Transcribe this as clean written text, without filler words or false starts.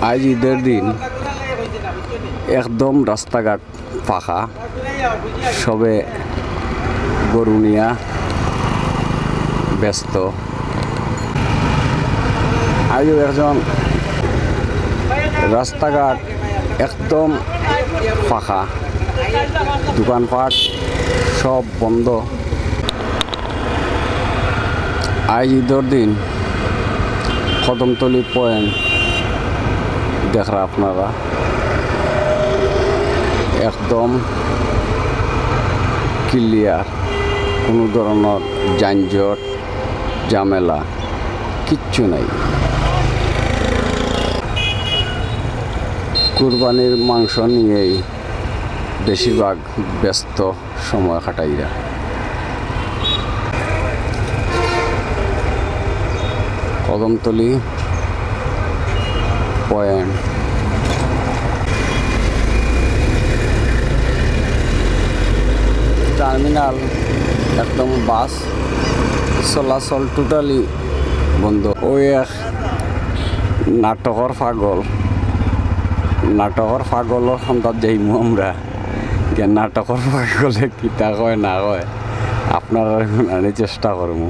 আজ ঈদের দিন একদম রাস্তাঘাট ফাঁকা, সবে গরু নিয়া ব্যস্ত। আজও একজন রাস্তাঘাট একদম ফাঁকা, দোকানপাট সব বন্ধ। আজ ঈদের দিন কদমতলী পয়েন্ট দেখরা আপনারা একদম ক্লিয়ার, কোনো ধরনের যানজট ঝামেলা কিচ্ছু নাই। কুরবানির মাংস নিয়েই বেশিরভাগ ব্যস্ত সময় কাটাইরা। কদমতলী পয়েন্ট টার্মিনাল একদম বাস চলাচল টোটালি বন্ধ। ওই এক নাটকর পাগলৰ সন্তাত যাইমু আমরা, নাটকর পাগলে কিতা কয় না কয় আপনারা শুনানি চেষ্টা করবো।